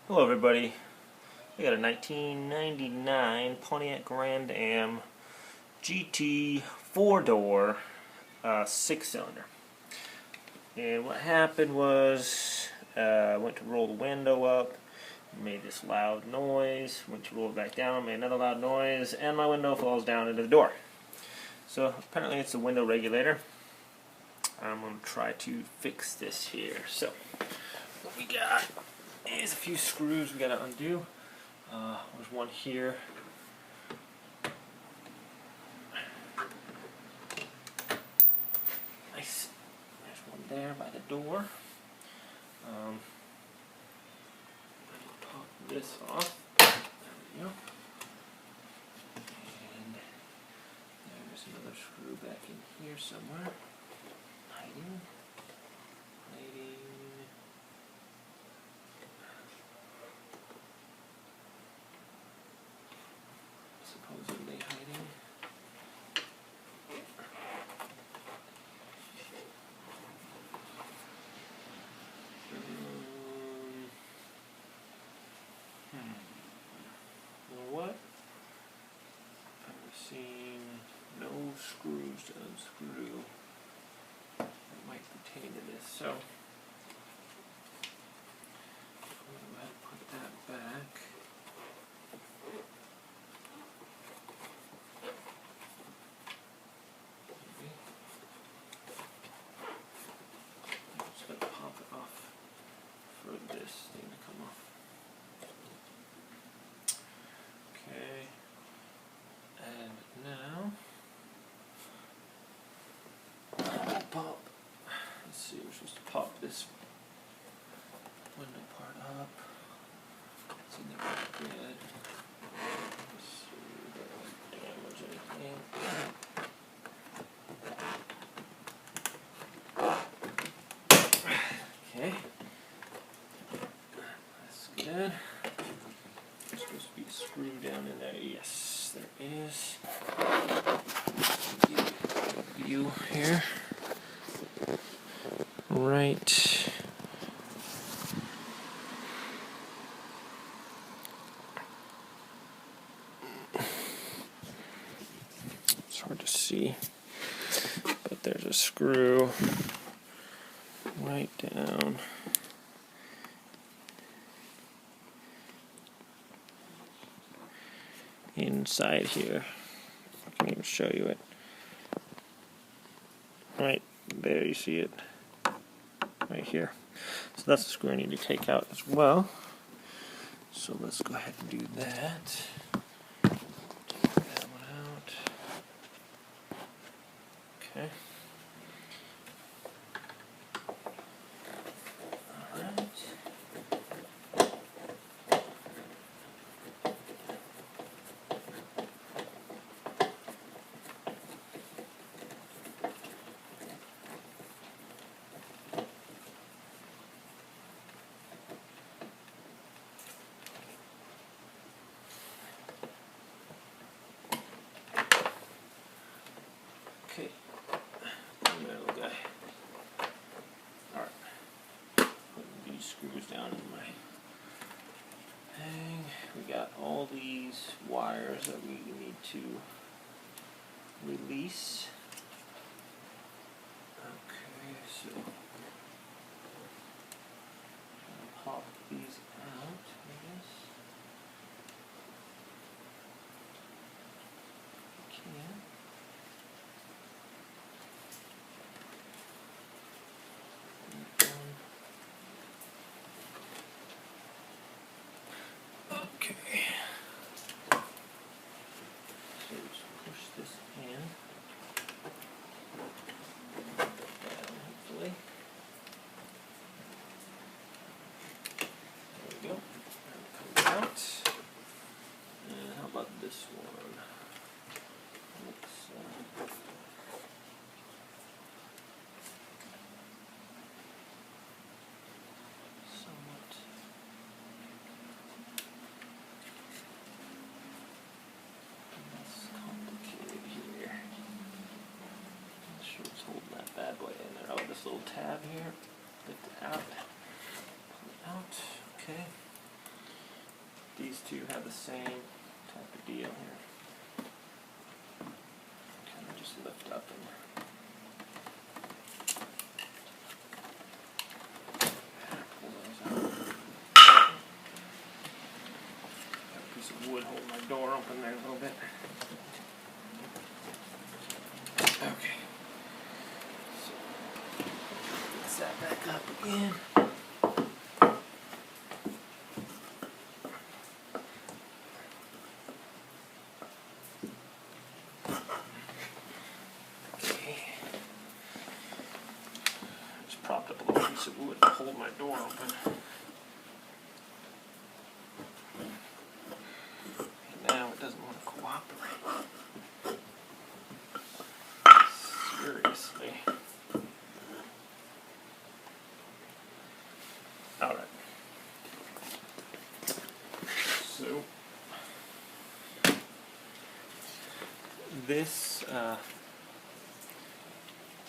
Hello everybody, I got a 1999 Pontiac Grand Am GT 4-door 6-cylinder. And what happened was I went to roll the window up, made this loud noise, went to roll it back down, made another loud noise, and my window falls down into the door. So apparently it's a window regulator. I'm going to try to fix this here. So what we got is a few screws we got to undo. There's one here. Nice. There's one there by the door. I'll pop this off. There we go. And there's another screw back in here somewhere. Hiding. Supposedly hiding. Well, what? I've seen no screws to unscrew that might pertain to this, so I'm going to go ahead and put that back. This thing to come off. Okay, and now pop. Let's see, we're supposed to pop this window part up. It's in there pretty good. Let's see if that doesn't damage anything. Okay. Good. There's supposed to be a screw down in there. Yes, there is. View here. Right. It's hard to see, but there's a screw right down. Inside here. I can even show you it. Right there, you see it. Right here. So that's the screw I need to take out as well. So let's go ahead and do that. Take that one out. Okay. Alright. Okay, there, little guy. Alright, putting these screws down in my thing. We got all these wires that we need to release. Okay, so I'll pop these out, I guess. Can. Okay. So just push this in. Down, hopefully. There we go. That comes out. And how about this one? Let's somewhat. That's complicated here. Not sure what's holding that bad boy in there. Oh, this little tab here. Lift it out. Pull it out. Okay. these two have the same type of deal here. Kind of just lift up and pull those out. Got a piece of wood holding my door open there a little bit. Okay. So, fix that back up again. Propped up a little piece of wood to hold my door open. And now it doesn't want to cooperate. Seriously. Alright. So, this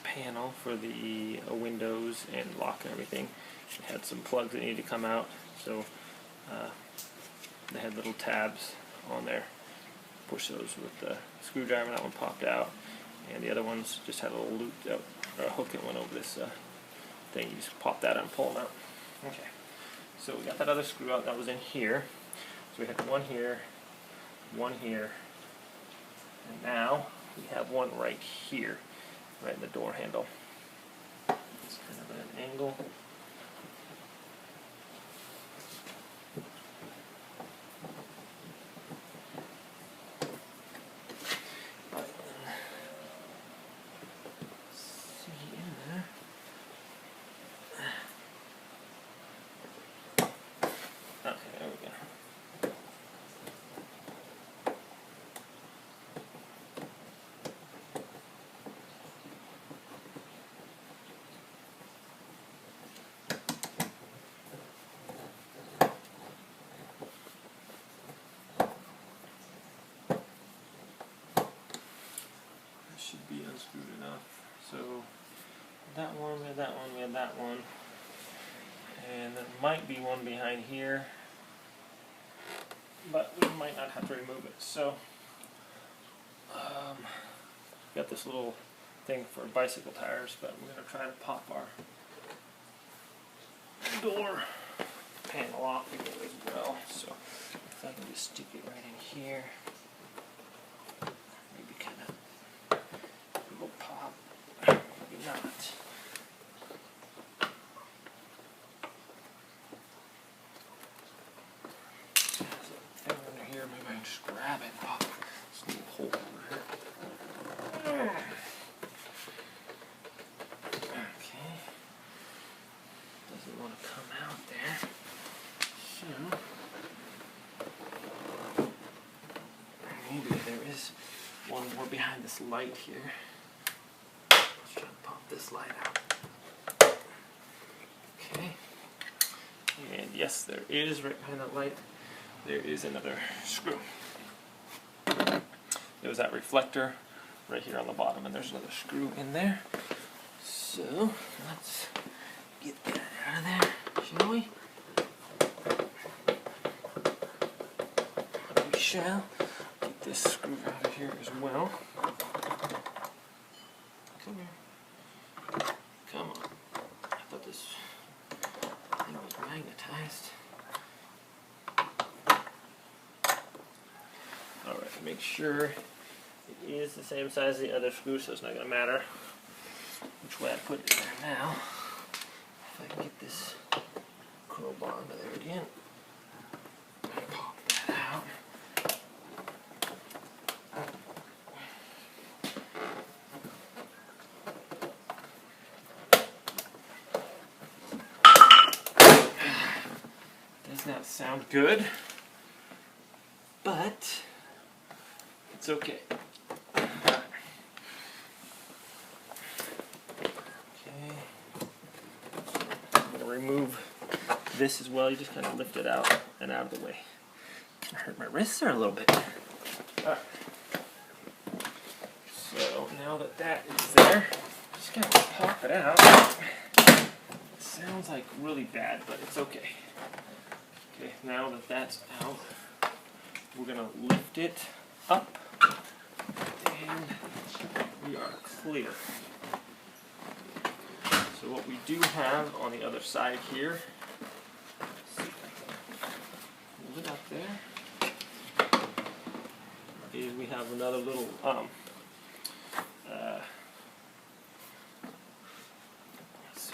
panel for the windows and lock and everything, it had some plugs that needed to come out, so they had little tabs on there. Push those with the screwdriver, that one popped out, and the other ones just had a little loop out, or a hook that went over this thing. You just pop that out and pull them out. Okay, so we got that other screw out that was in here, so we had one here, and now we have one right here, right in the door handle. It's kind of at an angle. See in there. Okay, there we go. Should be unscrewed enough. So that one, we had that one, we had that one, and there might be one behind here, but we might not have to remove it. So got this little thing for bicycle tires, but we're going to try to pop our door panel off here as well. So if I can just stick it right in here, maybe kind of will pop, maybe not. There's a thing under here, maybe I can just grab it and pop this little hole over here. Okay. Doesn't want to come out there. So maybe there is one more behind this light here. Let's try to pop this light out. Okay. And yes, there is, right behind that light, there is another screw. There was that reflector right here on the bottom, and there's another screw in there. So let's get that out of there, shall we? We shall. Get this screw out of here as well. Come here. Come on. I thought this thing was magnetized. Alright, make sure it is the same size as the other screw, so it's not going to matter which way I put it in there now. If I can get this crowbar under there again. Pop that out. Does not sound good, but it's okay. Remove this as well. You just kind of lift it out and out of the way. Kind of hurt my wrists there a little bit. Alright. So now that that is there, just kind of pop it out. It sounds like really bad, but it's okay. Okay, now that that's out, we're going to lift it up, and we are clear. So what we do have on the other side here, hold it up there, is we have another little let's see.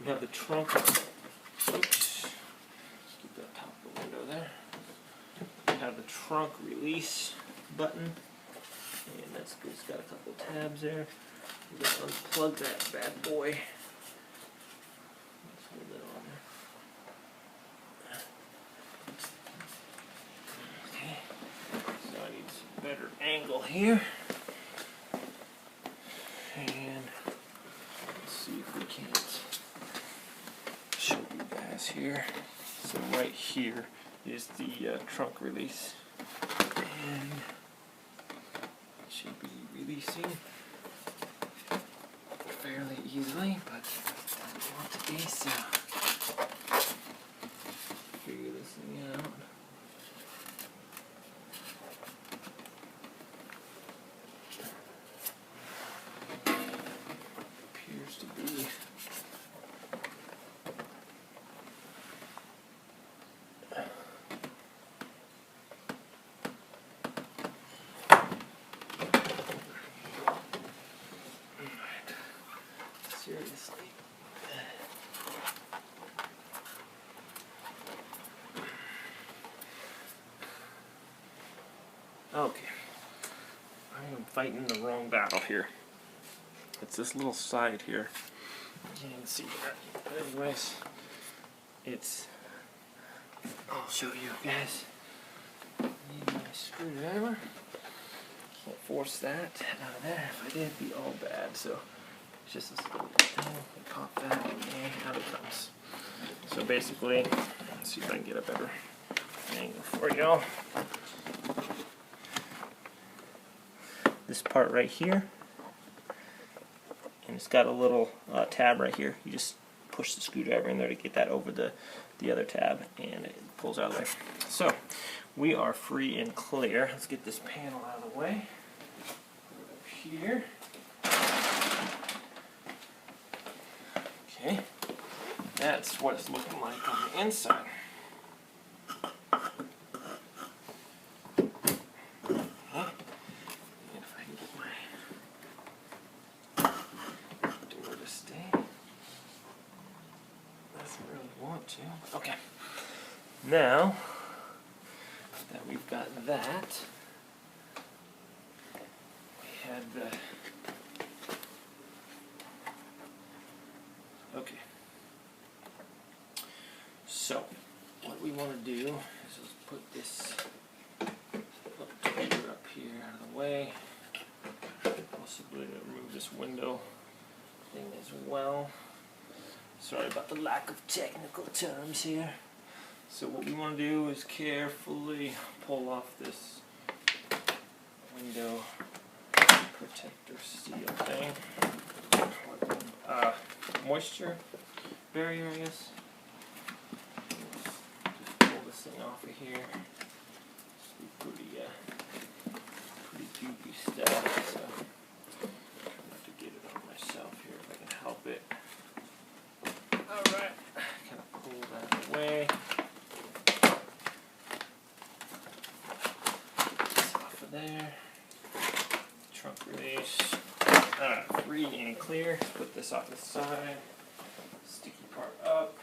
We have the trunk. Oops. Keep that top of the window there. We have the trunk release button, and that's good. It's got a couple tabs there. We're going to unplug that bad boy. Let's hold it on there. Okay. So I need some better angle here. And let's see if we can't show you guys here. So right here is the trunk release. And it should be releasing fairly easily, but doesn't want to be, so figure this thing out. Appears to be seriously. Okay. I am fighting the wrong battle here. It's this little side here. You can see that. But anyways, I'll show you guys. Need my screwdriver. Can't force that out of there. If I did, it'd be all bad. So it's just this little thing. Pop that, and out it comes. So basically, let's see if I can get a better angle for y'all. This part right here, and it's got a little tab right here. You just push the screwdriver in there to get that over the other tab, and it pulls out of the way. So we are free and clear. Let's get this panel out of the way. Put it up here. Okay, that's what it's looking like on the inside. Okay. And if I can get my door to stay, doesn't really want to. Okay, now that we've got that, we had the okay. So, what we want to do is just put this up here out of the way. Possibly remove this window thing as well. Sorry about the lack of technical terms here. So what we want to do is carefully pull off this window protector seal thing. Moisture barrier, I guess. Just pull this thing off of here. It's pretty goopy stuff, so I'm have to get it on myself here if I can help it. Alright, kind of pull that away. Get this off of there. Trunk release. Alright, free and clear. Put this off the side. Sticky part up.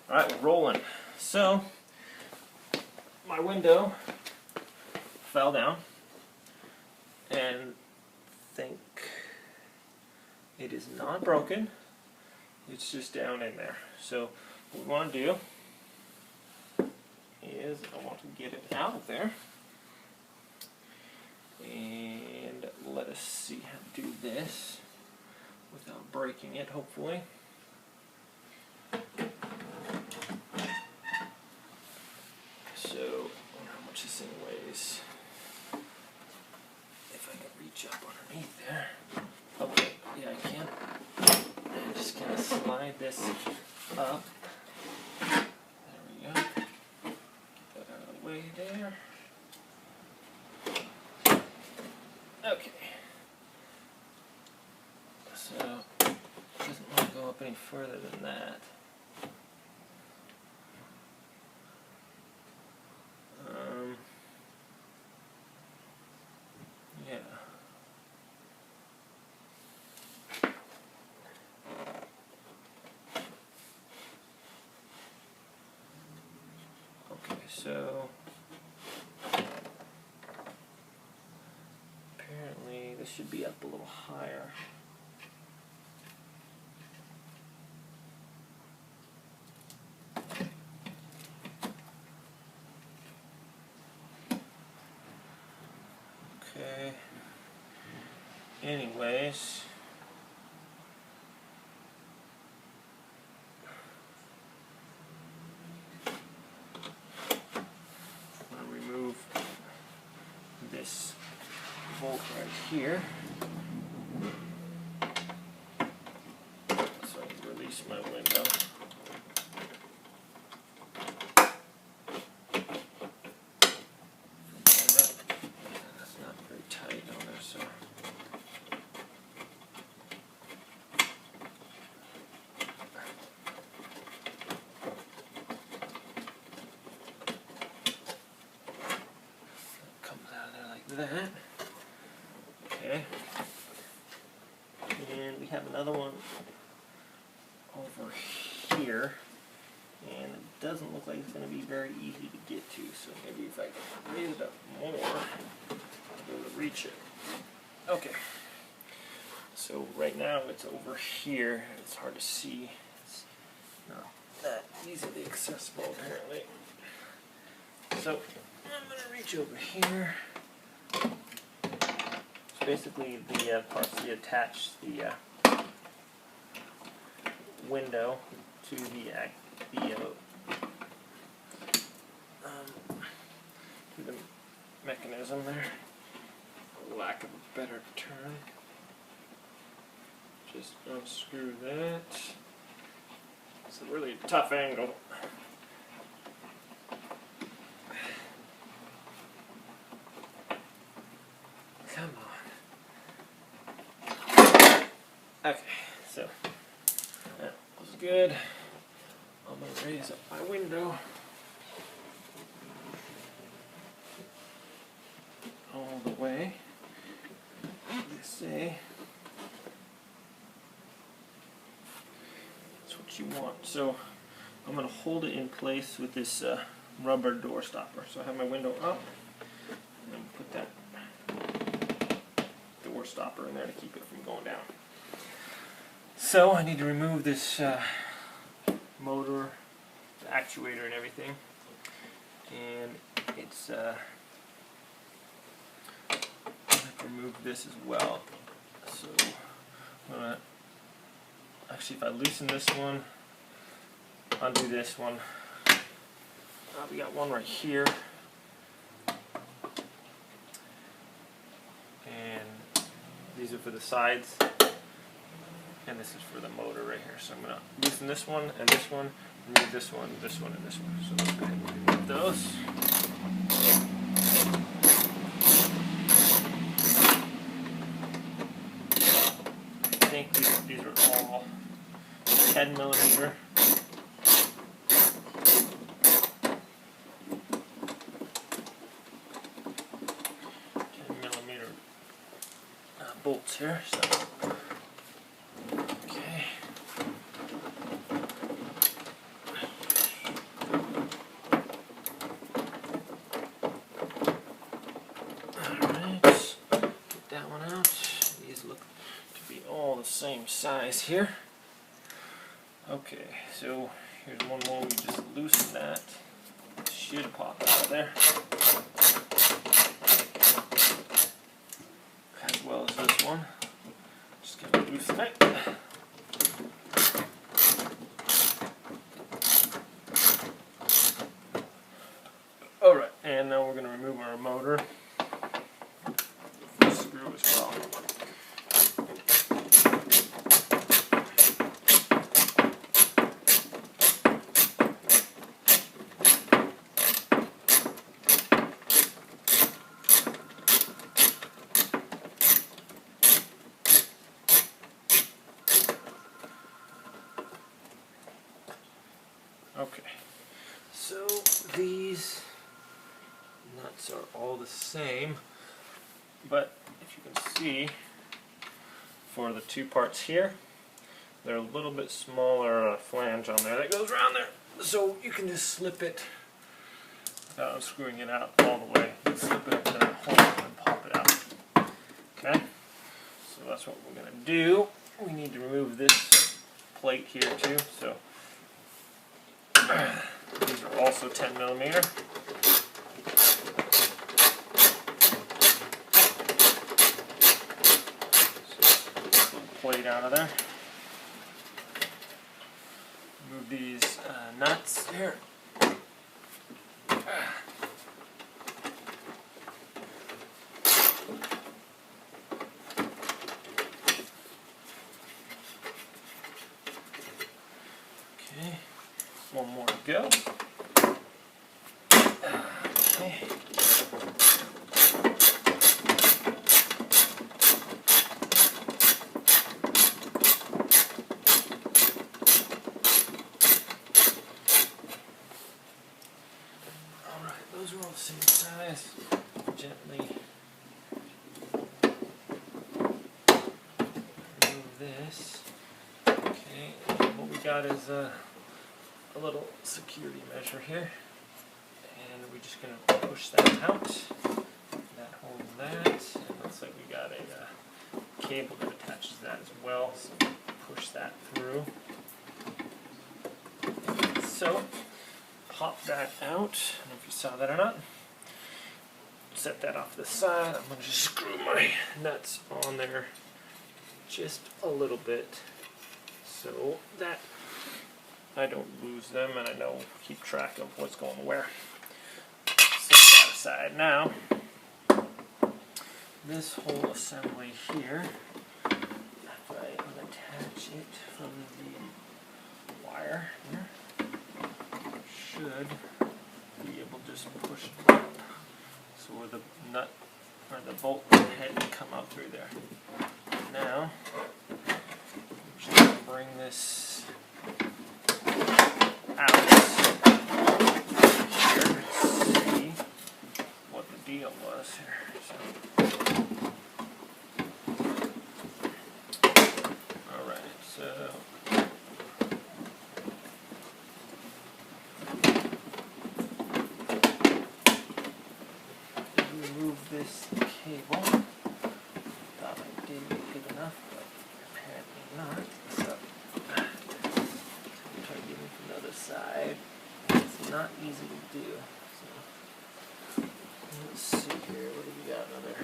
Alright, we're rolling. So, my window fell down, and think it is not broken. It's just down in there. So, what we want to do is I want to get it out of there. And let us see how to do this without breaking it, hopefully. So, I wonder how much this thing weighs. If I can reach up underneath there. Okay, yeah, I can. I'm just going to slide this up. There we go. Get that out of the way there. Okay. So, it doesn't want to go up any further than that. Yeah. Okay, so apparently this should be up a little higher. Okay. Anyways, I'm going to remove this bolt right here. So I can release my window. That's not very tight on there, so. That. Okay. And we have another one over here. And it doesn't look like it's going to be very easy to get to. So maybe if I can raise it up more, I'll be able to reach it. Okay. So right now it's over here. It's hard to see. It's not that easily accessible apparently. So I'm going to reach over here. So basically the parts that attach the window to the mechanism there, for lack of a better term. Just unscrew that. It's a really tough angle. Come on. Okay, so that was good. I'm going to raise up my window all the way. Let's see. That's what you want. So I'm going to hold it in place with this rubber door stopper. So I have my window up, and then put that door stopper in there to keep it from going down. So I need to remove this motor, the actuator and everything, and it's I have to remove this as well. So I'm gonna actually, if I loosen this one, undo this one. We got one right here. These are for the sides, and this is for the motor right here. So I'm going to loosen this one, and remove this one, and this one. So let's go ahead and remove those. I think these are all 10 millimeter. Bolts here, so okay. Alright, get that one out. These look to be all the same size here. Okay, so here's one more. We just loosen that. It should pop out of there. As well as this one. Just gonna loosen it. Alright, and now we're going to remove our motor. Screw as well. Okay, so these nuts are all the same, but if you can see, for the two parts here, they're a little bit smaller flange on there that goes around there, so you can just slip it without unscrewing it out all the way. You slip it into that hole and pop it out. Okay, so that's what we're going to do. We need to remove this plate here too, so these are also 10 millimeter. Plate out of there. Move these nuts here. Okay, one more to go. Okay. Those are all the same size. Gently remove this. Okay, and what we got is a little security measure here. And we're just going to push that out. That holds that. And looks like we got a cable that attaches that as well. So push that through. So pop that out. I don't know if you saw that or not. Set that off to the side. I'm going to just screw my nuts on there just a little bit so that I don't lose them and I know keep track of what's going where. Set that aside now. This whole assembly here, if I unattach it from the wire here, should be able to just push it up so where the nut or the bolt head can come out through there. Now, I'm just going to bring this out here and see what the deal was here. Alright, so this cable. Thought I did good enough, but apparently not. So try to get it from the other side. It's not easy to do. So let's see here. What do we got? Another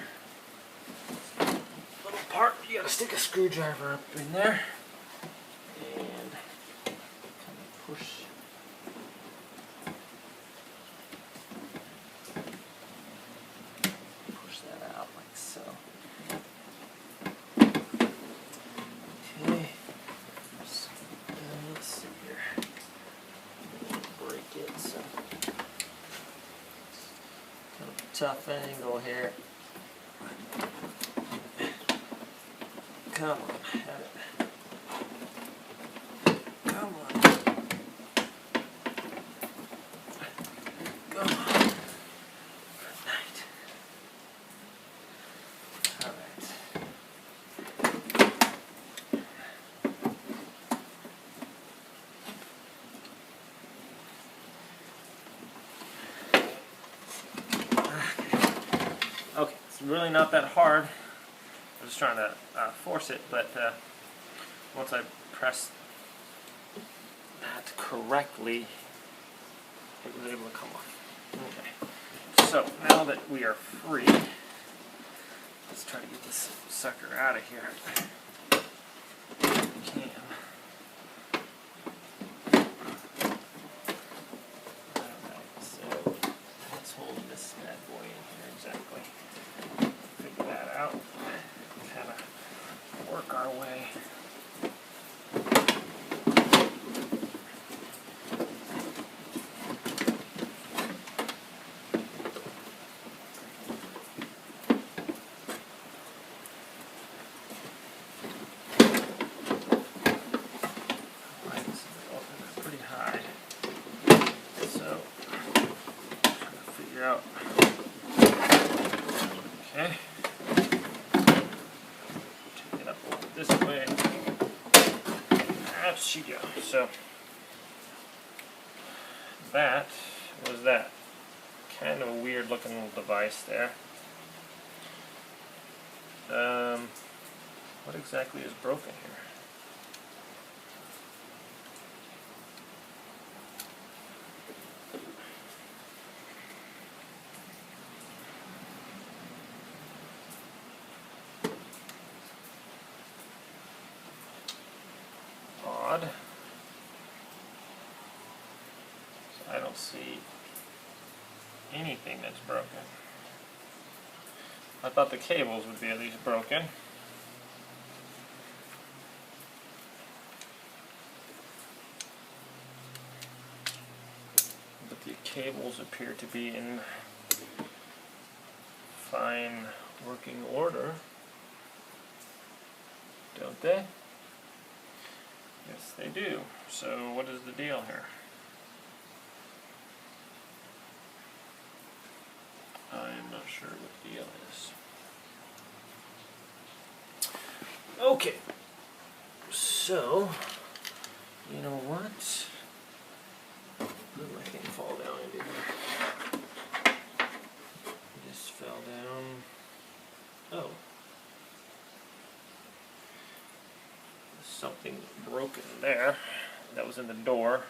little part. You gotta stick a screwdriver up in there and kind of push. Tough angle here. Come on, have it. Come on. Come on. Right. All right. Okay, it's really not that hard. I'm just trying to force it, but once I press that correctly, it was able to come off. Okay, so now that we are free, let's try to get this sucker out of here. If we can. Alright, so let's hold this bad boy in here exactly. Figure that out. Kind of work our way. out. Okay. Take it up this way. Out she goes. So that was that. Kind of a weird looking little device there. What exactly is broken here? Odd. So I don't see anything that's broken. I thought the cables would be at least broken. But the cables appear to be in fine working order, don't they? Yes, they do. So what is the deal here? I'm not sure what the deal is. Okay. So, you know what? Let my thing fall down into here. This fell down. Oh. Something broken there. That was in the door.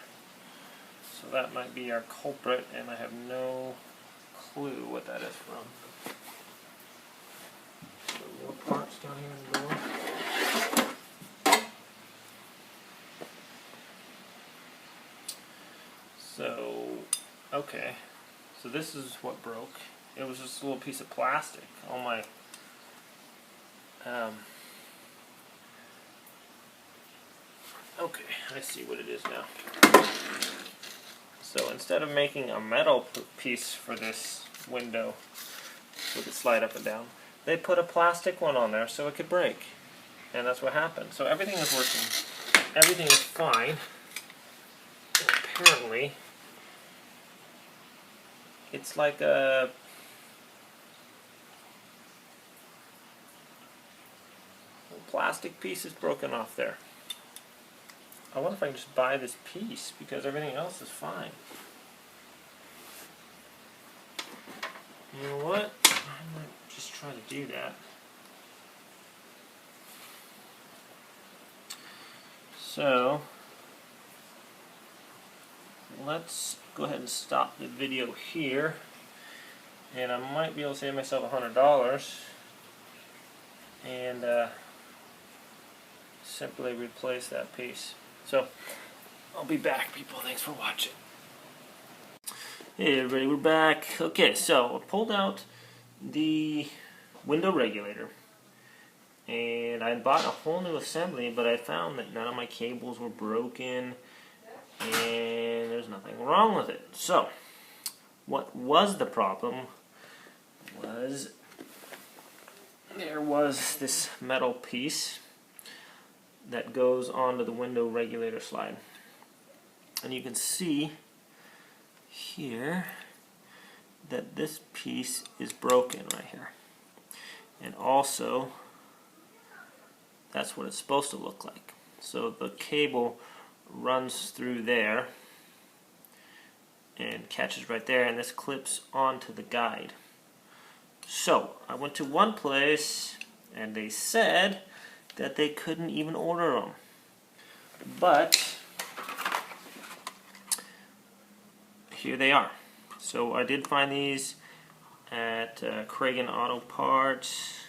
So that might be our culprit, and I have no clue what that is from. Some more parts down here in the door. So, okay. So this is what broke. It was just a little piece of plastic on my okay, I see what it is now. So instead of making a metal piece for this window so it could slide up and down, they put a plastic one on there so it could break. And that's what happened. So everything is working. Everything is fine. And apparently, it's like a plastic piece is broken off there. I wonder if I can just buy this piece because everything else is fine. You know what? I might just try to do that. So, let's go ahead and stop the video here. And I might be able to save myself $100 and simply replace that piece. So, I'll be back, people. Thanks for watching. Hey, everybody, we're back. Okay, so I pulled out the window regulator. And I bought a whole new assembly, but I found that none of my cables were broken. And there's nothing wrong with it. So, what was the problem was there was this metal piece that goes onto the window regulator slide. And you can see here that this piece is broken right here. And also, that's what it's supposed to look like. So the cable runs through there and catches right there, and this clips onto the guide. So I went to one place and they said that they couldn't even order them. But here they are. So I did find these at Craig Auto Parts.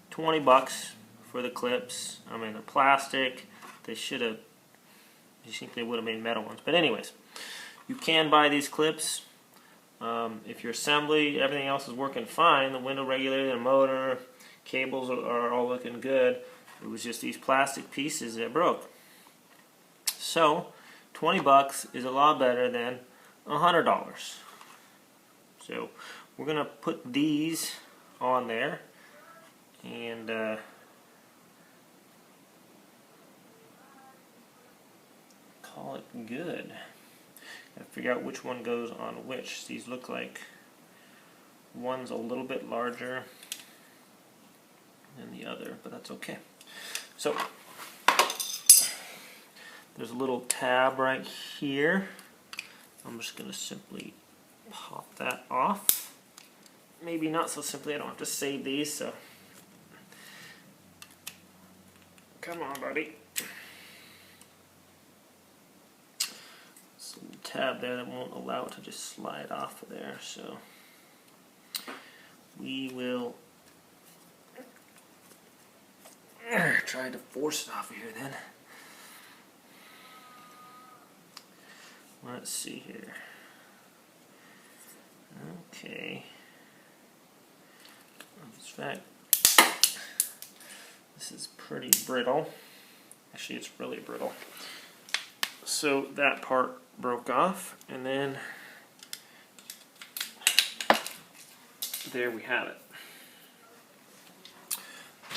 20 bucks for the clips. I mean, they're plastic. They should have, you think they would have made metal ones. But anyways, you can buy these clips. If your assembly, everything else is working fine, the window regulator, the motor, cables are all looking good. It was just these plastic pieces that broke. So, 20 bucks is a lot better than $100. So, we're going to put these on there and call it good. And figure out which one goes on which. These look like one's a little bit larger than the other, but that's okay. So there's a little tab right here. I'm just going to simply pop that off. Maybe not so simply, I don't have to save these, so come on, buddy. There's a little tab there that won't allow it to just slide off of there, so we will try to force it off of here then. Let's see here. Okay. In fact, this is pretty brittle. Actually, it's really brittle. So that part broke off, and then there we have it.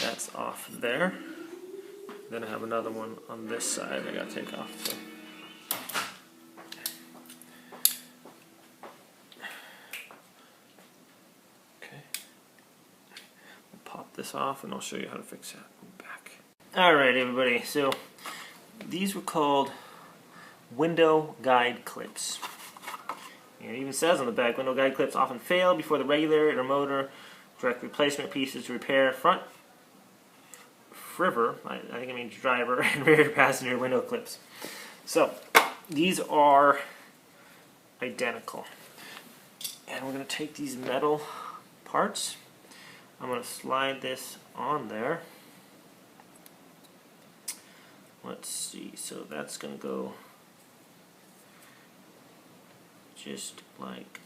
That's off there. Then I have another one on this side I gotta take off. So. Okay. I'll pop this off and I'll show you how to fix that back. Alright everybody, so these were called window guide clips. And it even says on the back, window guide clips often fail before the regulator or motor direct replacement pieces to repair front friver, I think it means driver, and rear passenger window clips. So these are identical. And we're going to take these metal parts. I'm going to slide this on there. Let's see, so that's going to go just like,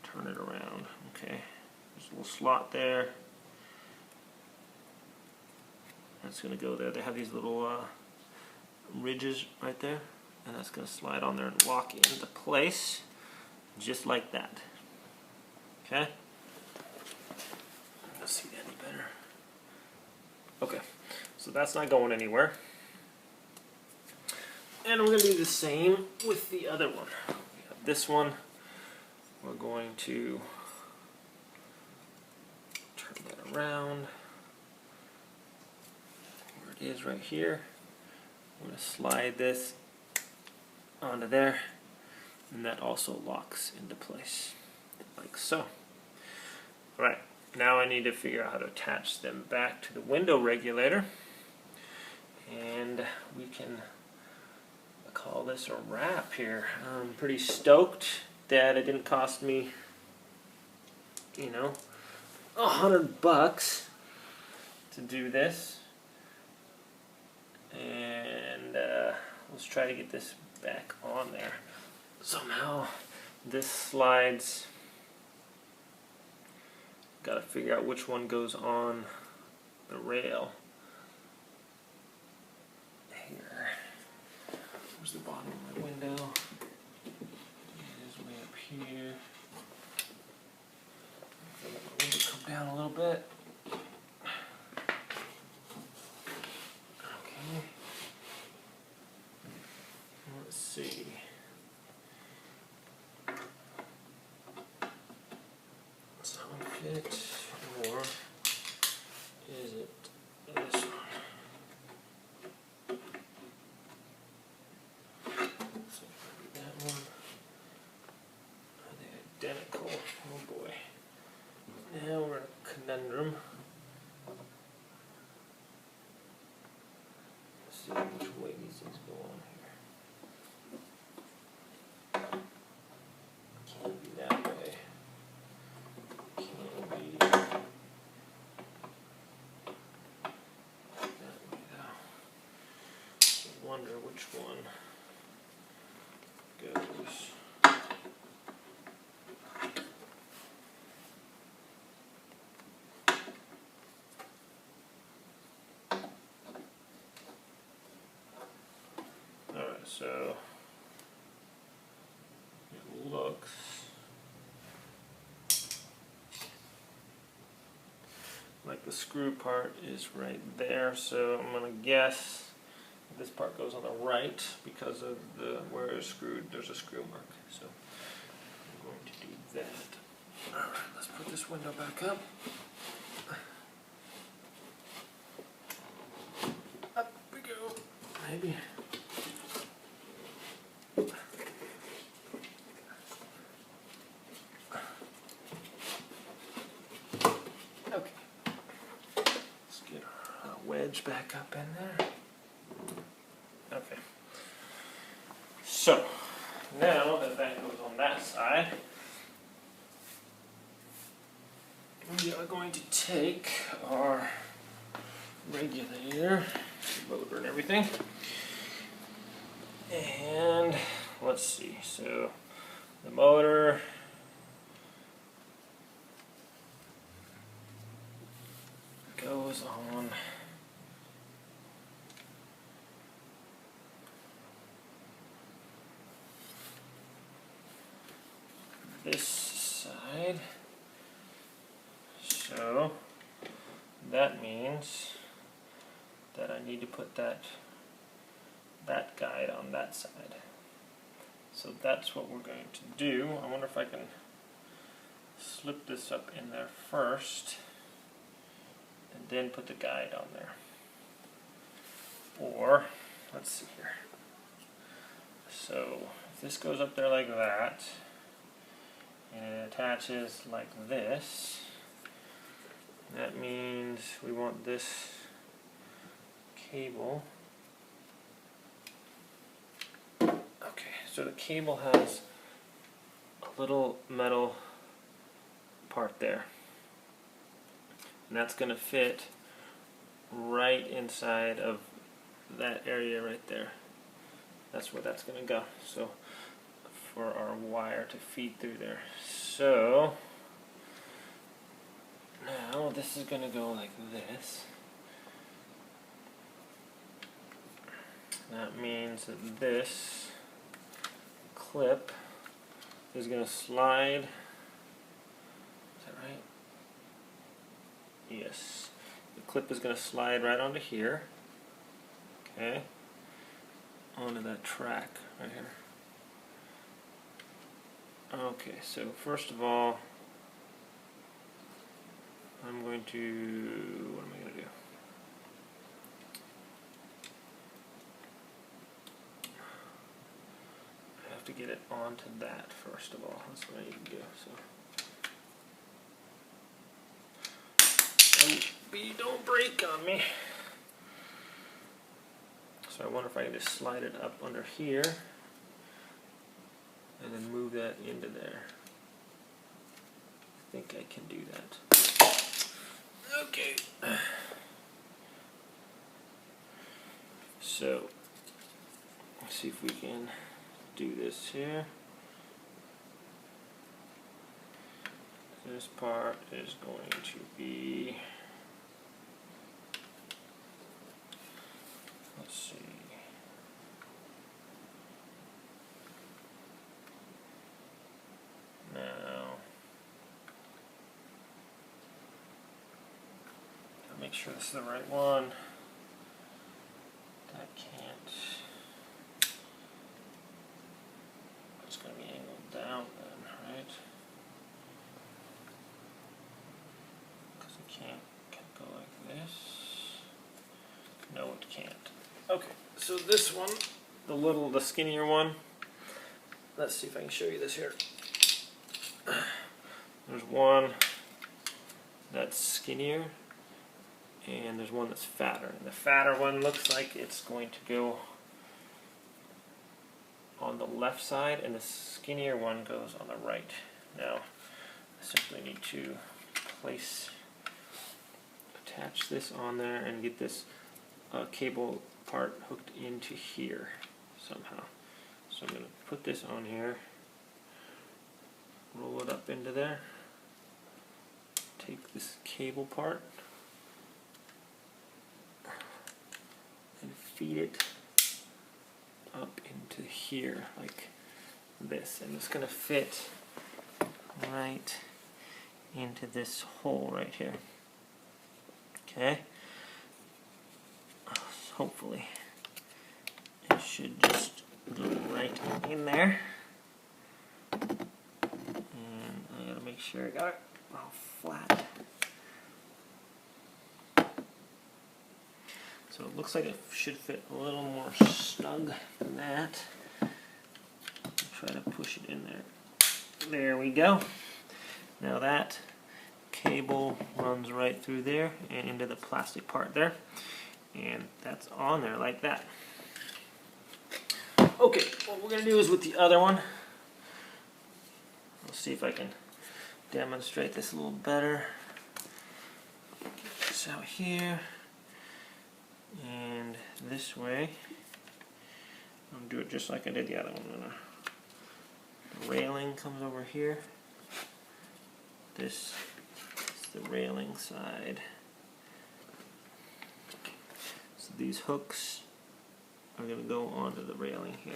turn it around, okay. There's a little slot there. That's going to go there. They have these little ridges right there, and that's going to slide on there and lock into place just like that. Okay? Let's see that any better. Okay, so that's not going anywhere. And we're going to do the same with the other one. We have this one. We're going to turn that around. It is right here. I'm going to slide this onto there, and that also locks into place like so. Alright, now I need to figure out how to attach them back to the window regulator, and we can call this a wrap here. I'm pretty stoked that it didn't cost me, you know, $100 to do this. And let's try to get this back on there. Somehow this slides. Gotta figure out which one goes on the rail. Here. Where's the bottom of my window? It is way up here. Let my window come down a little bit. Let's see. Does that one fit, or is it this one? So that one. Are they identical? Oh boy. Now we're in a conundrum. Let's see which way these things go on here. Can't be that way. Can't be that way though. I wonder which one goes. Alright, so it looks like the screw part is right there, so I'm going to guess this part goes on the right because of the where it's screwed. There's a screw mark. So I'm going to do that. All right, let's put this window back up. Up we go. Maybe. Okay. Let's get our wedge back up in there. Okay. So now that that goes on that side, we are going to take our regulator, motor and everything, and let's see, so the motor goes on this side, so that means that I need to put that guide on that side. So that's what we're going to do. I wonder if I can slip this up in there first and then put the guide on there. Or, let's see here. So if this goes up there like that, and it attaches like this, that means we want this cable. Okay, so the cable has a little metal part there, and that's going to fit right inside of that area right there. That's where that's going to go. So for our wire to feed through there. So now this is going to go like this. That means that this clip is going to slide. Is that right? Yes. The clip is going to slide right onto here. Okay. Onto that track right here. Okay, so first of all, I'm going to, what am I going to do? I have to get it onto that first of all. That's what I need to do. So, oh, don't break on me. So I wonder if I can just slide it up under here and then move that into there. I think I can do that. Okay. So let's see if we can do this here. This part is going to be, let's see. Now, I'll make sure this is the right one. That can't. It's going to be angled down then, right? Because it can't go like this. No, it can't. Okay, so this one, the skinnier one. Let's see if I can show you this here. There's one that's skinnier, and there's one that's fatter. And the fatter one looks like it's going to go on the left side, and the skinnier one goes on the right. Now, I simply need to attach this on there and get this cable part hooked into here somehow. So I'm going to put this on here, roll it up into there, take this cable part and feed it up into here like this, and it's going to fit right into this hole right here. Okay, hopefully should just go right in there. And I gotta make sure I got it all flat. So it looks like it should fit a little more snug than that. Try to push it in there. There we go. Now that cable runs right through there and into the plastic part there. And that's on there like that. Okay, what we're going to do is with the other one, let's see if I can demonstrate this a little better. Get this out here. And this way, I'm going to do it just like I did the other one. The railing comes over here. This is the railing side. So these hooks are going to go onto the railing here.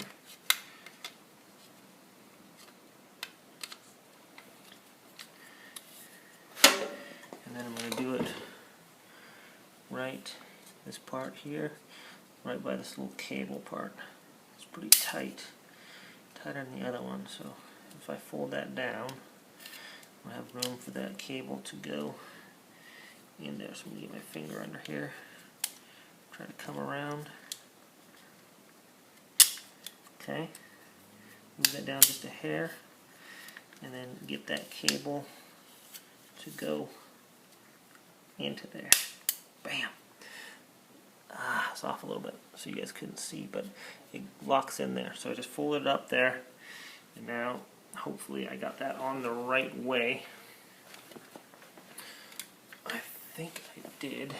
And then I'm going to do it right, this part here, right by this little cable part. It's pretty tight, tighter than the other one, so if I fold that down, I have room for that cable to go in there. So I'm going to get my finger under here, try to come around. Okay, move that down just a hair, and then get that cable to go into there. Bam! It's off a little bit so you guys couldn't see, but it locks in there. So I just folded it up there, and now hopefully I got that on the right way. I think I did.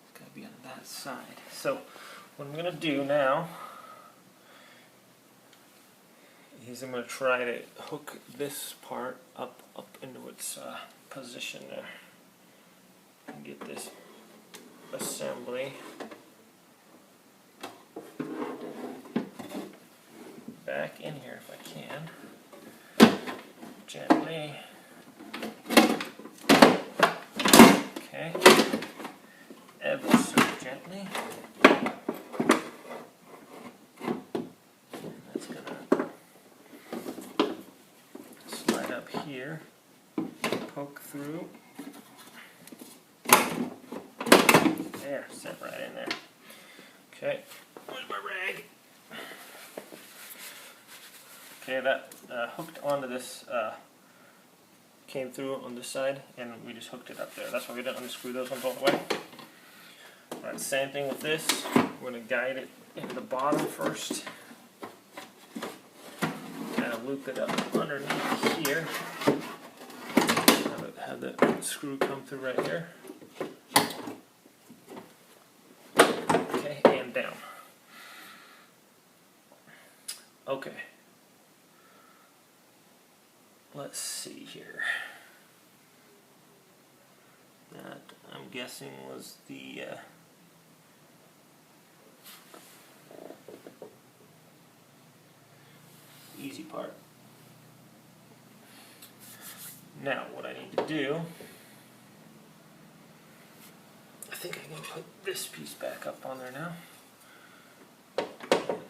It's got to be on that side. So what I'm going to do now is I'm going to try to hook this part up into its position there. And get this assembly back in here if I can. Gently. Okay. Ever so gently. And that's gonna slide up here, poke through. There, set right in there. Okay, where's my rag? Okay, that hooked onto this, came through on this side, and we just hooked it up there. That's why we didn't unscrew those ones all the way. Alright, same thing with this. We're going to guide it into the bottom first. Kind of loop it up underneath here. Have the screw come through right here. And down. Okay. Let's see here. That, I'm guessing, was the easy part. Now, what I need to do, I think I can put this piece back up on there now. It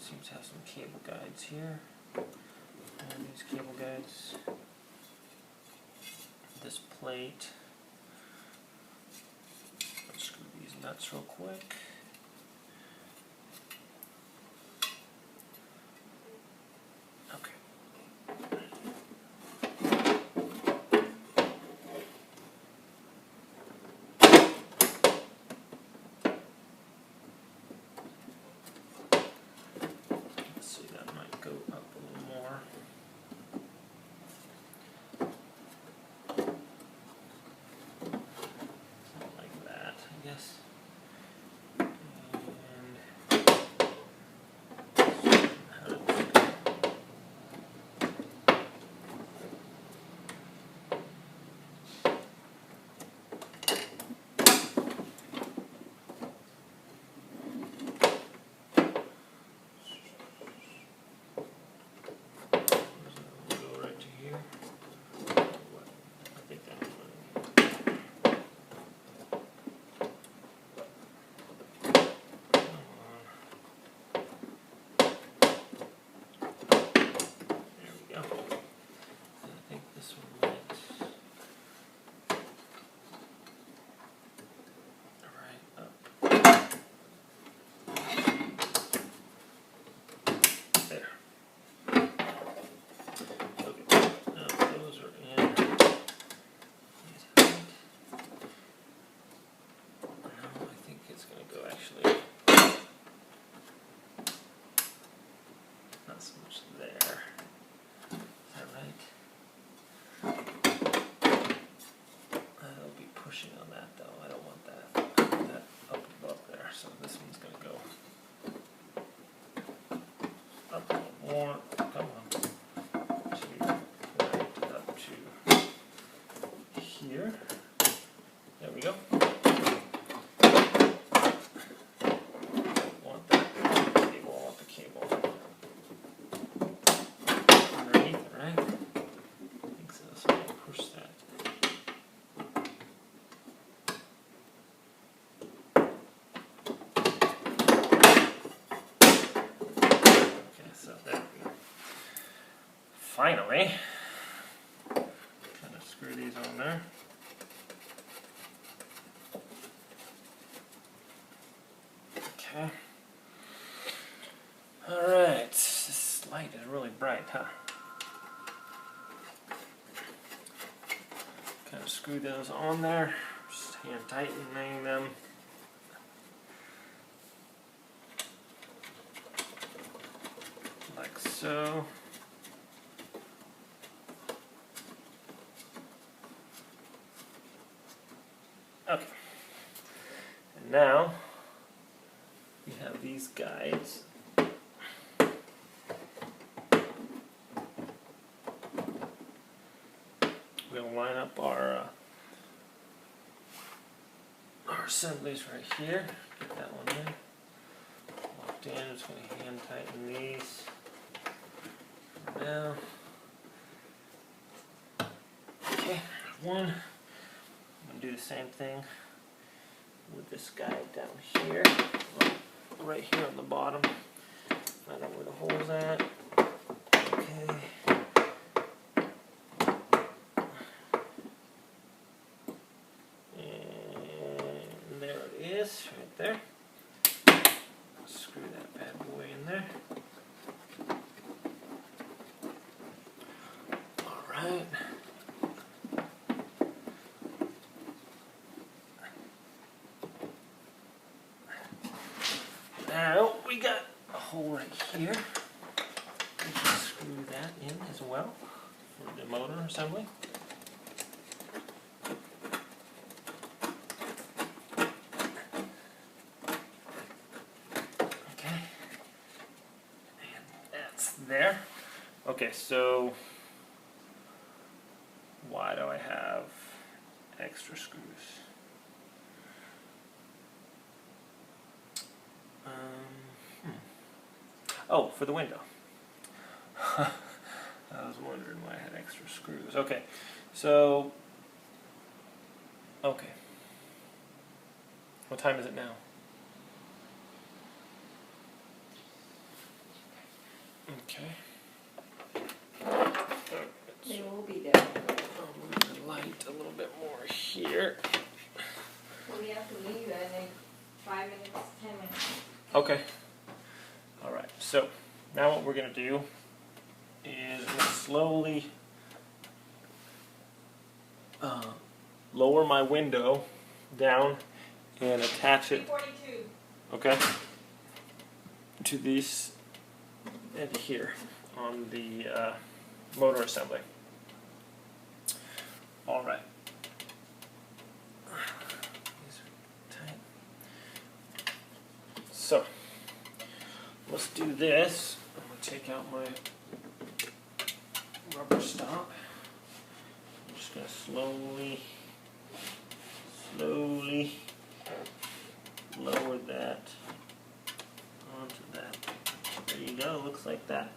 seems to have some cable guides here. And these cable guides. This plate. Let's screw these nuts real quick. more. Come on. To right up to here. There we go. Want that cable? I want the cable underneath it, right? I think so. So I'll push that. Okay, so there we go. Finally, kind of screw these on there. Okay. Alright, this light is really bright, huh? Kind of screw those on there, just hand tightening them. Like so. Okay. And now we have these guides. We're going to line up our assemblies right here. Get that one in. Locked in. I'm just going to hand tighten these for now. Okay, one. I'm going to do the same thing with this guide down here. Right here on the bottom. Find out where the hole's at. Okay. And there it is, right there. Screw that bad boy in there. Alright. Now we got a hole right here. We can screw that in as well for the motor assembly. Okay, and that's there. Okay, so why do I have extra screws? Oh, for the window. I was wondering why I had extra screws. Okay, so, okay. What time is it now? Okay. They will be there. I'll move the light a little bit more here. We have to leave in like 5 minutes, 10 minutes. Okay. Alright, so now what we're going to do is we'll slowly lower my window down and attach it, 342. okay, to these and here on the motor assembly. Alright. These are tight. So, let's do this. I'm going to take out my rubber stop. I'm just going to slowly lower that onto that. There you go. Looks like that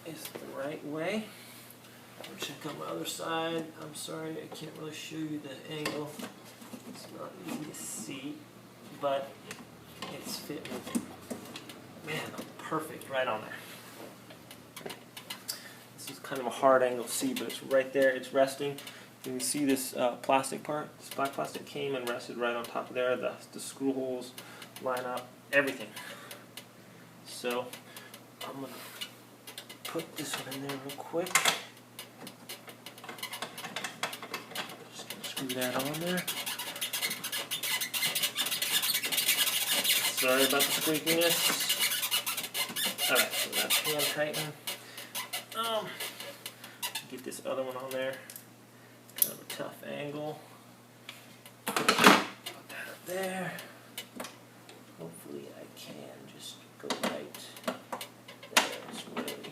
is the right way. I'll check on my other side. I'm sorry, I can't really show you the angle. It's not easy to see, but it's fitting. Man, perfect, right on there. This is kind of a hard angle to see, but it's right there, it's resting. You can see this plastic part, this black plastic came and rested right on top of there. The screw holes line up, everything. So, I'm going to put this one in there real quick. Just going to screw that on there. Sorry about the squeakiness. Alright, so that's hand tighten. Get this other one on there. Kind of a tough angle. Put that up there. Hopefully I can just go right there. It's really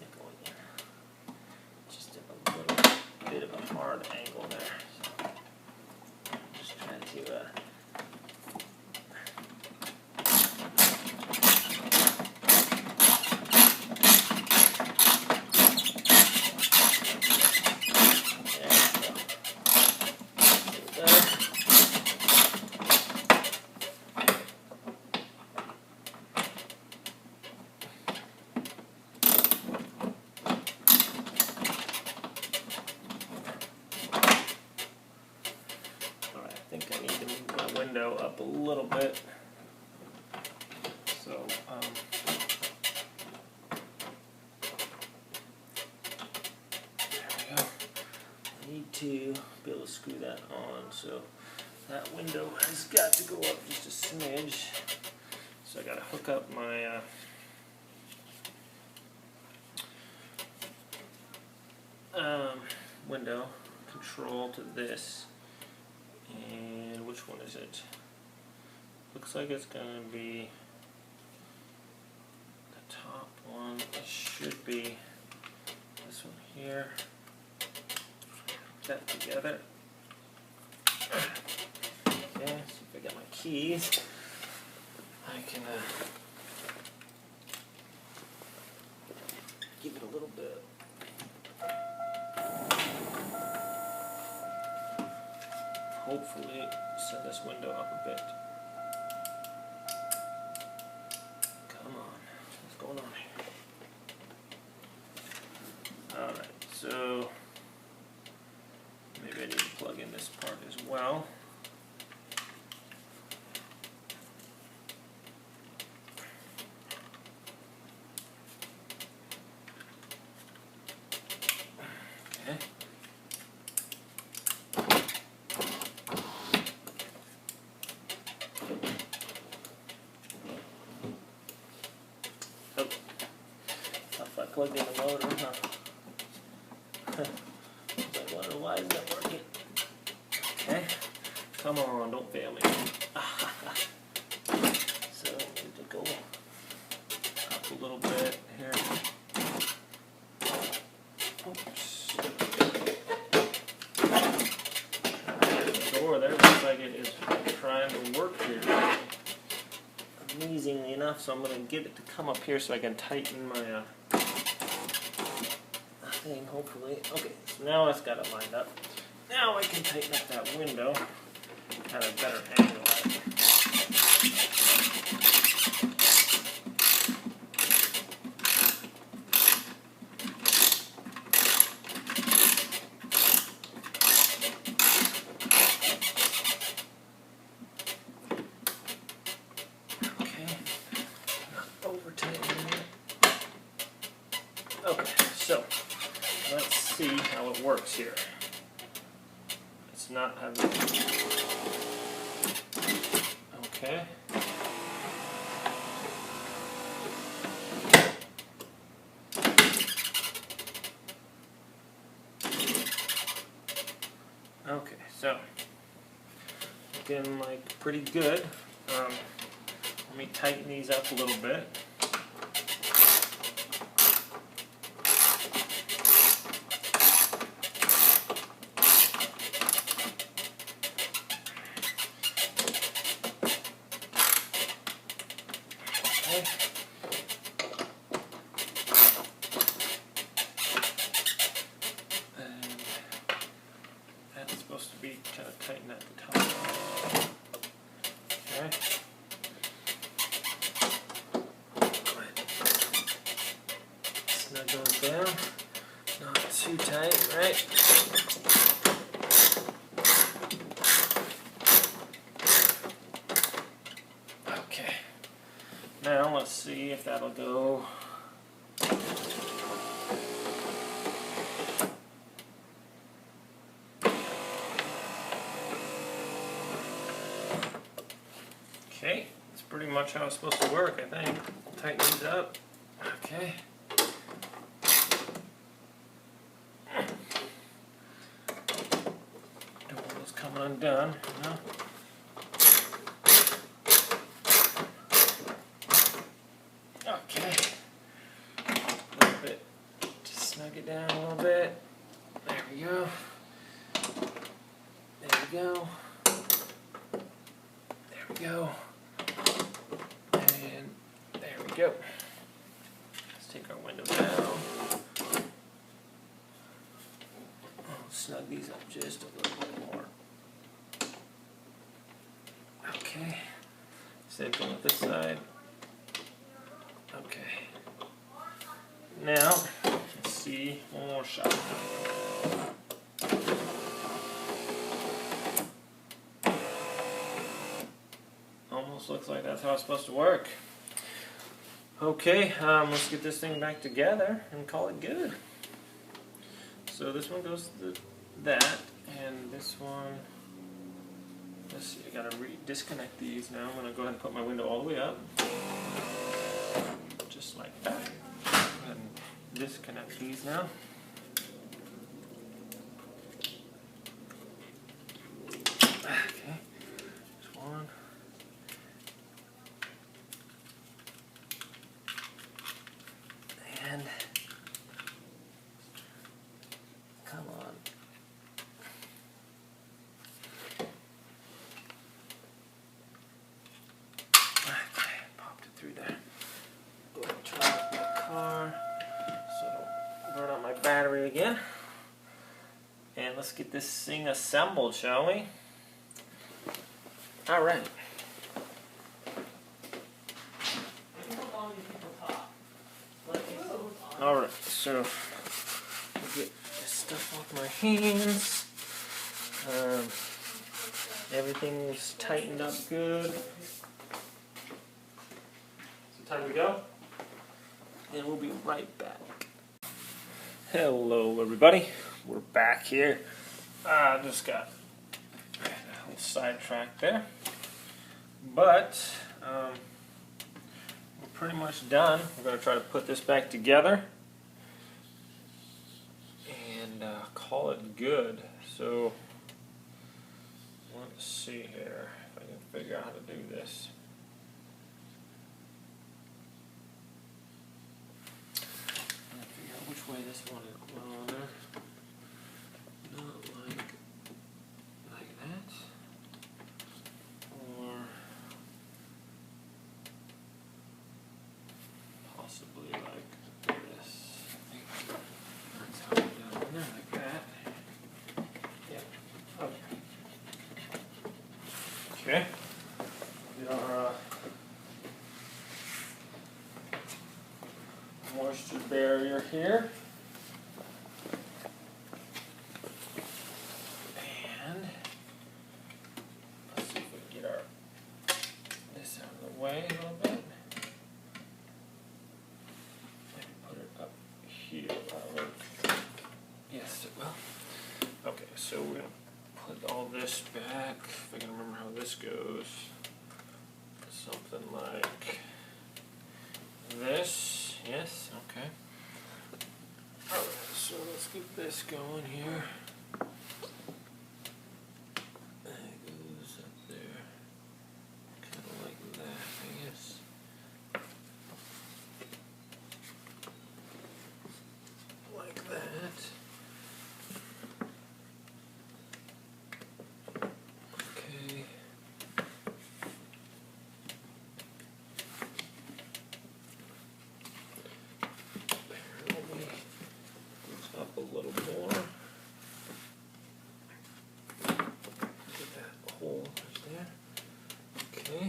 nickel again. Just in a little bit of a hard angle there. So I'm just trying to window up a little bit. So there we go. I need to be able to screw that on, so that window has got to go up just a smidge. So I got to hook up my window control to this. And which one is it? Looks like it's going to be the top one. It should be this one here. Put that together. Okay, see if I got my keys. I can give it a little bit. Hopefully set this window up a bit. Come on, what's going on here? Alright, so maybe I need to plug in this part as well. Okay. Plugged in the motor, huh? I wonder why it's not working. Okay, come on, don't fail me. So we need to go up a little bit here. Oops. The door there looks like it is trying to work here. Amazingly enough, so I'm going to get it to come up here so I can tighten my thing, hopefully. Okay, so now it's got it lined up. Now I can tighten up that window at a better angle. Okay, not over tightening it. Okay, so let's see how it works here. It's not having. Okay. Okay, so looking like pretty good. Let me tighten these up a little bit. And that's supposed to be kind of tighten at the top. Okay. Snug those down. Not too tight, right? Okay. Now let's see if that'll go. Okay, that's pretty much how it's supposed to work, I think. Tighten these up. Okay. Door was coming undone, you know? Okay. A little bit snug it down a little bit. There we go. There we go. There we go. And there we go. Let's take our window down. Snug these up just a little bit more. Okay. Same thing with this side. Okay. Now, let's see one more shot. Almost looks like that's how it's supposed to work. Okay, let's get this thing back together and call it good. So this one goes to that, and this one, let's see, I gotta disconnect these now. I'm gonna go ahead and put my window all the way up. Just like that. Go ahead and disconnect these now. Okay, there's one. And come on. Okay, popped it through there. Go ahead and turn off my car so I don't burn out my battery again. And let's get this thing assembled, shall we? All right. All right, so get this stuff off my hands. Everything's tightened up good. So time to go, and we'll be right back. Hello, everybody. We're back here. I just got a little sidetracked there, but we're pretty much done. We're going to try to put this back together and call it good. So let's see here if I can figure out how to do this. I'm going to figure out which way this one is. Not like that. Or possibly like this. I think that's how we do it. Like that. Yeah. Okay. Okay. Get our moisture barrier here. And let's see if we can get this out of the way a little bit. Maybe put it up here. Yes, it will. Okay, so we're going to put all this back. If I can remember how this goes. Something like this. Yes, okay. Alright, so let's get this going here. It goes up there. Kind of like that, I guess. Like that. Okay. Apparently, goes up a little more. Get that hole right there. Okay.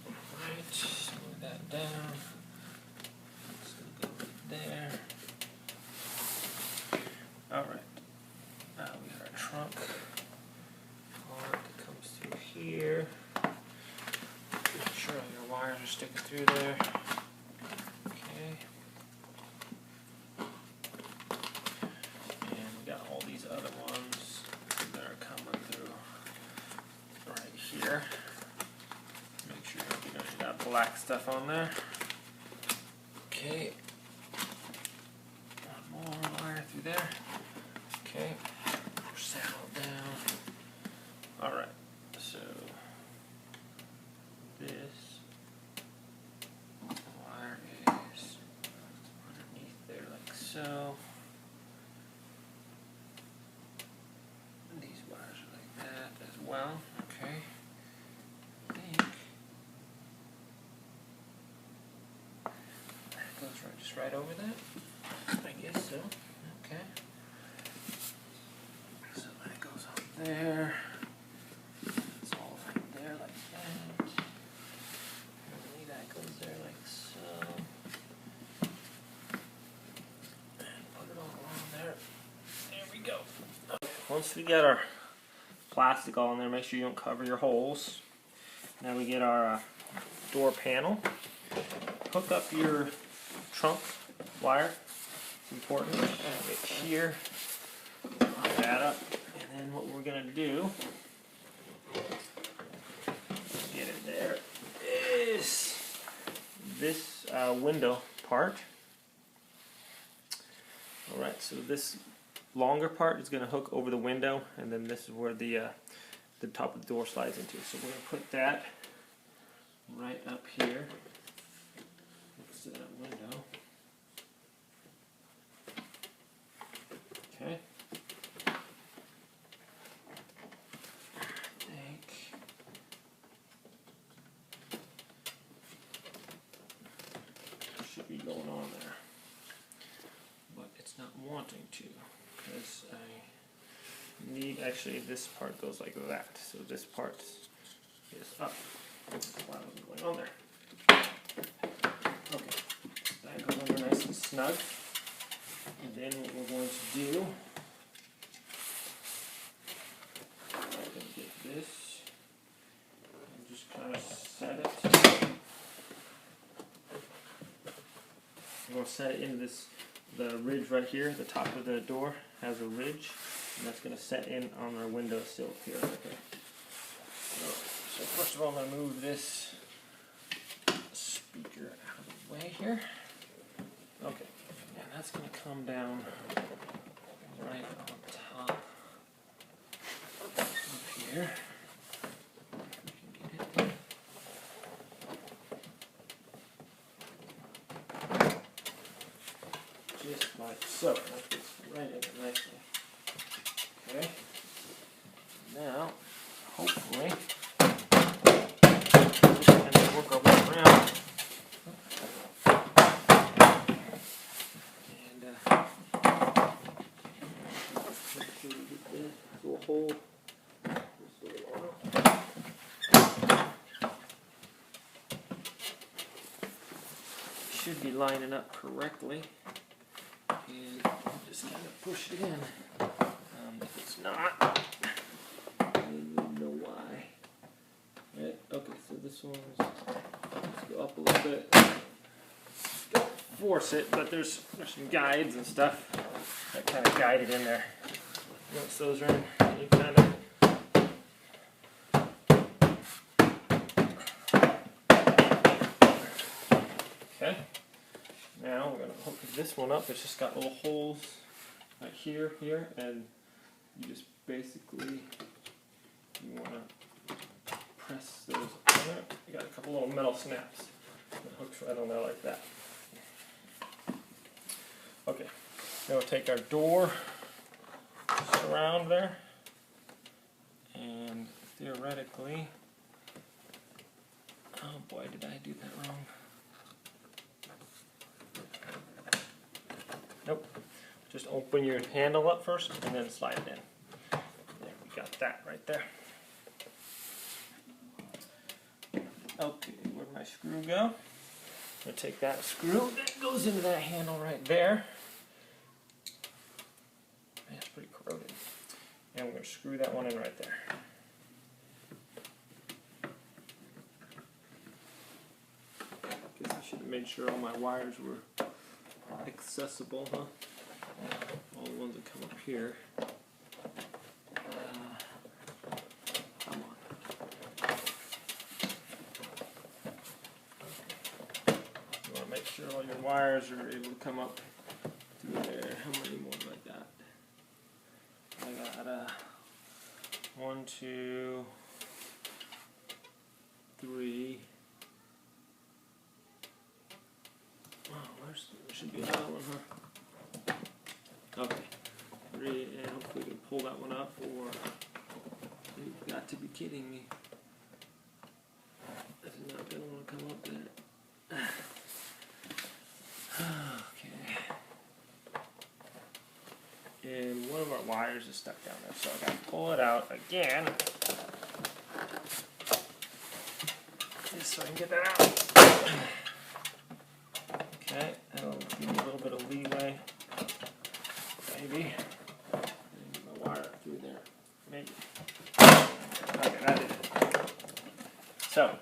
Alright, slow that down. It's gonna go right there. Alright. Now we got our trunk part that comes through here. Make sure all your wires are sticking through there. Okay. And we got all these other ones that are coming through right here. Make sure you don't get that black stuff on there. Okay. One more wire through there. Okay. Settle down. Alright. So this wire is so these wires are like that as well. Okay. I think that goes just right over that. I guess so. Okay. So that goes up there. It's all right there like that. Apparently that goes there like so. And put it all along there. There we go. Okay. Once we get our plastic all in there, make sure you don't cover your holes. Now we get our door panel. Hook up your trunk wire. It's important. Right here. Hook that up. And then what we're going to do, get it there, is this window part. Alright, so this longer part is going to hook over the window, and then this is where the top of the door slides into. So we're going to put that right up here next to that window. Okay. I think should be going on there, but it's not wanting to, because I need, actually this part goes like that, so this part is up. That's why it wasn't going on there. Okay, that goes under nice and snug. And then what we're going to do, I'm going to get this and just kind of set it. I'm going to set it into the ridge right here. The top of the door has a ridge, and that's going to set in on our window sill here. Okay. So first of all, I'm going to move this speaker out of the way here. Okay. And that's going to come down right on top of here. If we can get it. Just like so. That fits right in it nicely. Okay. Now, hopefully, we can work our way around. Hole. Should be lining up correctly, and just kind of push it in. If it's not, I don't know why. Right? Okay, so this one's, let's go up a little bit. Don't force it, but there's some guides and stuff that kind of guide it in there. Once those are in, you kind of okay. Now we're going to hook this one up. It's just got little holes right here, and you just basically you want to press those on there. You got a couple little metal snaps. It hooks right on there like that. Okay. Now we'll take our door surround there, and theoretically, oh boy, did I do that wrong? Nope. Just open your handle up first and then slide it in. There, we got that right there. Okay, where'd my screw go? I'm going to take that screw that goes into that handle right there. Man, it's pretty corroded. And we're going to screw that one in right there. Guess I should have made sure all my wires were accessible, huh? All the ones that come up here. Come on. You want to make sure all your wires are able to come up through there. How many more do I got? I got 1, 2, 3. Oh, there should be another one, huh? Okay. And hopefully we can pull that one up, or you've got to be kidding me. This is not going to want to come up there. Okay. And one of our wires is stuck down there, so I got to pull it out again. Just so I can get that out. Okay, that'll give me a little bit of leeway. Maybe. Get my wire through there. Maybe. Okay, that did it. So,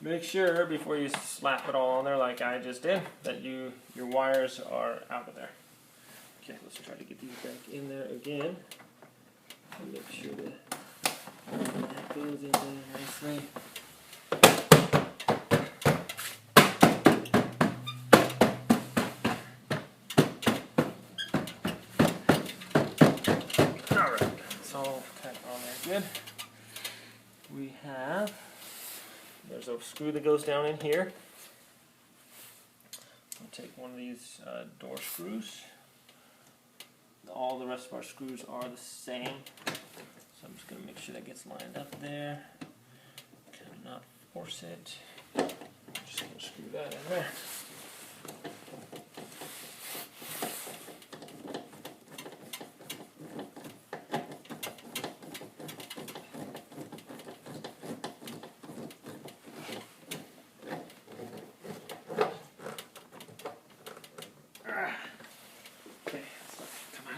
make sure before you slap it all on there like I just did that your wires are out of there. Okay, let's try to get these back in there again. And make sure that goes in there nicely. Good. We have, there's a screw that goes down in here. I'll take one of these door screws. All the rest of our screws are the same. So I'm just going to make sure that gets lined up there. Kind of not force it. Just going to screw that in there.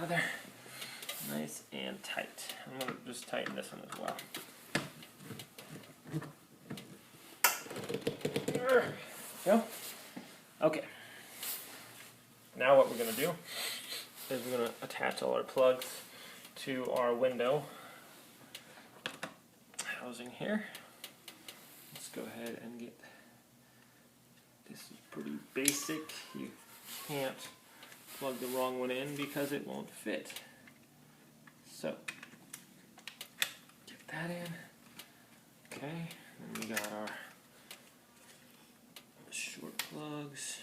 There, nice and tight. I'm going to just tighten this one as well. There we go. Okay. Now what we're going to do is we're going to attach all our plugs to our window housing here. Let's go ahead and get, this is pretty basic. You can't plug the wrong one in because it won't fit. So, get that in. Okay, and we got our short plugs.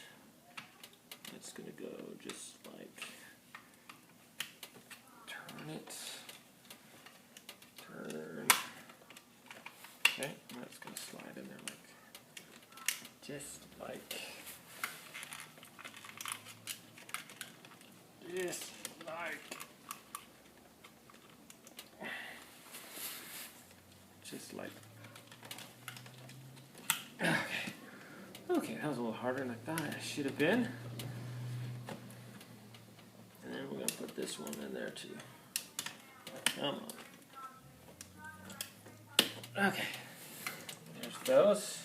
That's going to go just like, turn it, turn. Okay, and that's going to slide in there like, just like, just like, okay, that was a little harder than I thought it should have been. And then we're going to put this one in there too. Come on. Okay, there's those.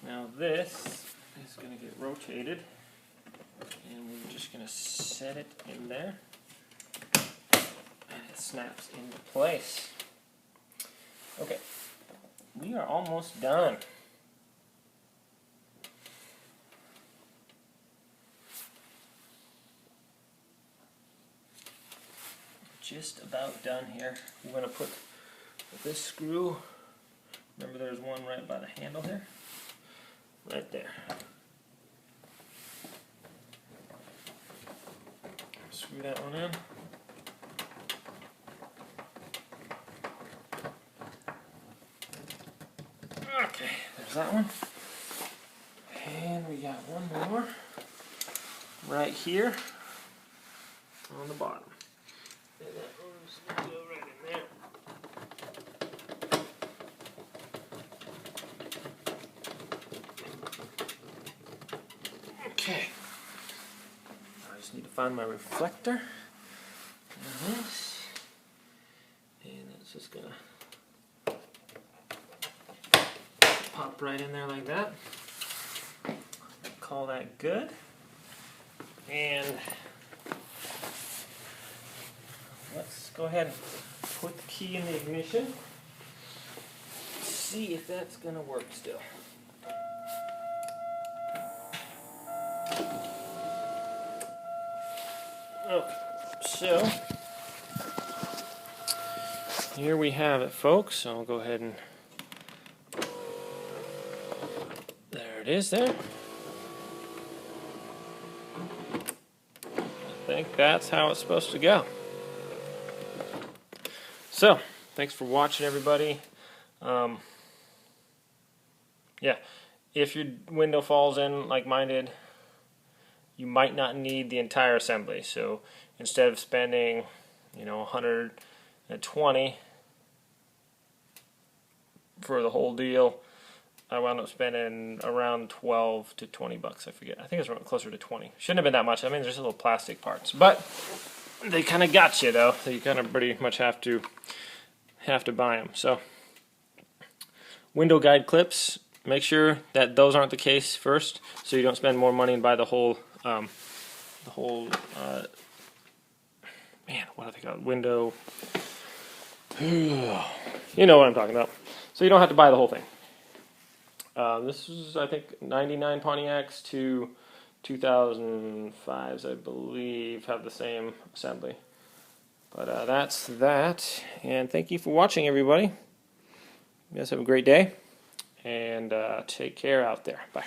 Now this is going to get rotated. And we're just going to set it in there, and it snaps into place. Okay, we are almost done. Just about done here. We're going to put this screw, remember there's one right by the handle here, right there. Screw that one in. Okay, there's that one. And we got one more right here on the bottom. And that one's going to go right in there. Okay. I just need to find my reflector. And this. And it's just going to pop right in there like that. Call that good. And let's go ahead and put the key in the ignition. See if that's going to work still. Okay, so here we have it, folks. So I'll go ahead and there it is there. think that's how it's supposed to go. So, thanks for watching, everybody. Yeah, if your window falls in like mine did, you might not need the entire assembly. So instead of spending, 120 for the whole deal, I wound up spending around 12 to 20 bucks. I forget. I think it's around closer to 20. Shouldn't have been that much. I mean, there's just little plastic parts, but they kind of got you though. You kind of pretty much have to buy them. So window guide clips. Make sure that those aren't the case first, so you don't spend more money and buy the whole man, what are they called? Window. You know what I'm talking about. So you don't have to buy the whole thing. This is, I think, 99 Pontiacs to 2005s, I believe, have the same assembly. But that's that, and thank you for watching, everybody. You guys have a great day, and take care out there. Bye.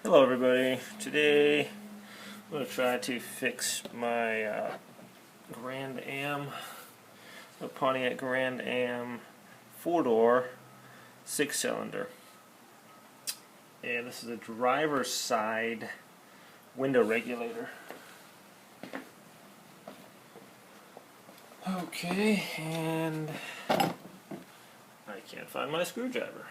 Hello, everybody. Today, I'm going to try to fix my Grand Am, a Pontiac Grand Am 4-door 6-cylinder. And this is a driver's side window regulator. Okay, and I can't find my screwdriver.